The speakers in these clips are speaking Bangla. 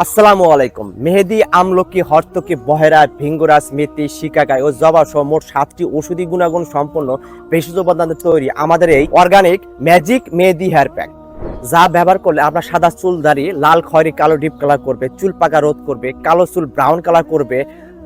আসসালামু আলাইকুম। মেহেদি, আমলকি, হর্তকি, বহেরা, ভিঙ্গরাজ, মেথি, শিকাকাই ও জবা সহ মোট 7টি ওষুধি গুণাগুণ সম্পন্ন ভেষজ উপাদানে তৈরি আমাদের এই অর্গানিক ম্যাজিক মেহেদি হেয়ার প্যাক, যা ব্যবহার করলে আপনার সাদা চুল দাড়ি লাল, খয়েরি, কালো ডিপ কালার করবে, চুল পাকা রোধ করবে, কালো চুল ব্রাউন কালার করবে,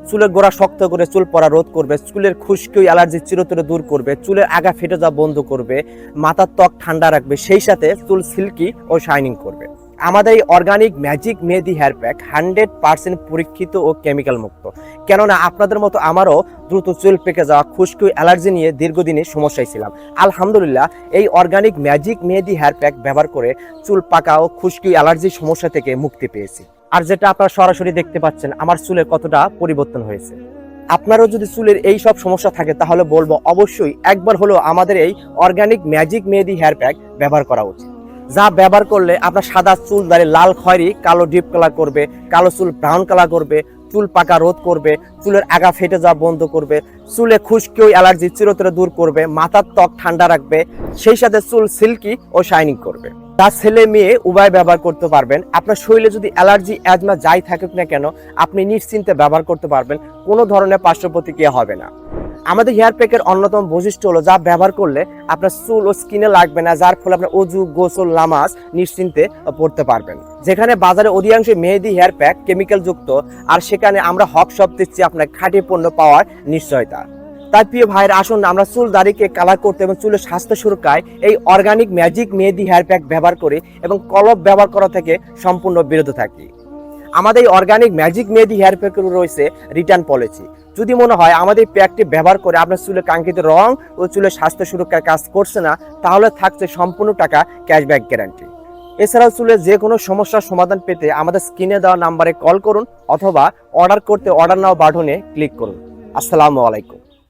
চুলের গোড়া শক্ত করে চুল পড়া রোধ করবে, চুলের খুশকি ও অ্যালার্জি চিরতরে দূর করবে, চুলের আগা ফেটে যাওয়া বন্ধ করবে, মাথার ত্বক ঠান্ডা রাখবে, সেই সাথে চুল সিল্কি ও শাইনিং করবে। আমাদের এই অর্গানিক ম্যাজিক মেহেদি হেয়ার প্যাক 100% পরীক্ষিত ও কেমিক্যাল মুক্ত। কেননা আপনাদের মতো আমারও দ্রুত চুল পেকে যাওয়া, খুশকি ও অ্যালার্জি নিয়ে দীর্ঘদিনের সমস্যায় ছিলাম। আলহামদুলিল্লাহ, এই অর্গানিক ম্যাজিক মেহেদি হেয়ার প্যাক ব্যবহার করে চুল পাকা ও খুশকি অ্যালার্জির সমস্যা থেকে মুক্তি পেয়েছি। আর যেটা আপনারা সরাসরি দেখতে পাচ্ছেন, আমার চুলের কতটা পরিবর্তন হয়েছে। আপনারও যদি চুলের এই সব সমস্যা থাকে তাহলে বলবো অবশ্যই একবার হলেও আমাদের এই অর্গানিক ম্যাজিক মেহেদি হেয়ার প্যাক ব্যবহার করা উচিত, যা ব্যবহার করলে আপনার সাদা চুল দাঁড়ি লাল, খয়েরি, কালো ডিপ কালার করবে, কালো চুল ব্রাউন কালার করবে, চুল পাকা রোধ করবে, চুলের আগা ফেটে যাওয়া বন্ধ করবে, চুলে খুশকি ও অ্যালার্জি চিরতরে দূর করবে, মাথার ত্বক ঠান্ডা রাখবে, সেই সাথে চুল সিল্কি ও শাইনিং করবে। তা ছেলে মেয়ে উভয় ব্যবহার করতে পারবেন। আপনার শরীরে যদি অ্যালার্জি, অ্যাজমা যাই থাকুক না কেন, আপনি নিশ্চিন্তে ব্যবহার করতে পারবেন, কোনো ধরনের পার্শ্ব প্রতিক্রিয়া হবে না। আমাদের হেয়ার প্যাকের অন্যতম বৈশিষ্ট্য হলো যা ব্যবহার করলে আপনার চুল ও স্কিনে লাগবে না, যার ফলে আপনার অজু, গোসল, নামাজ নিশ্চিন্তে পড়তে পারবেন। যেখানে বাজারে অধিকাংশ মেহেদি হেয়ার প্যাক কেমিক্যাল যুক্ত, আর সেখানে আমরা হক সব দিচ্ছি আপনার খাঁটি পণ্য পাওয়ার নিশ্চয়তা। তাই প্রিয় ভাইয়ের, আসুন আমরা চুল দাড়িকে কালার করতে এবং চুলের স্বাস্থ্য সুরক্ষায় এই অর্গানিক ম্যাজিক মেহেদি হেয়ার প্যাক ব্যবহার করি এবং কলপ ব্যবহার করা থেকে সম্পূর্ণ বিরত থাকি। আমাদের এই অর্গানিক ম্যাজিক মেহেদি হেয়ার প্যাকের রয়েছে রিটার্ন পলিসি। যদি মনে হয় আমাদের প্যাকটি ব্যবহার করে আপনার চুলের কাঙ্ক্ষিত রং ও চুলের স্বাস্থ্য সুরক্ষার কাজ করছে না, তাহলে থাকছে সম্পূর্ণ টাকা ক্যাশব্যাক গ্যারান্টি। এছাড়াও চুলের যে কোনো সমস্যার সমাধান পেতে আমাদের স্ক্রিনে দেওয়া নাম্বারে কল করুন অথবা অর্ডার করতে অর্ডার নাও বাটনে ক্লিক করুন। আসসালামু আলাইকুম।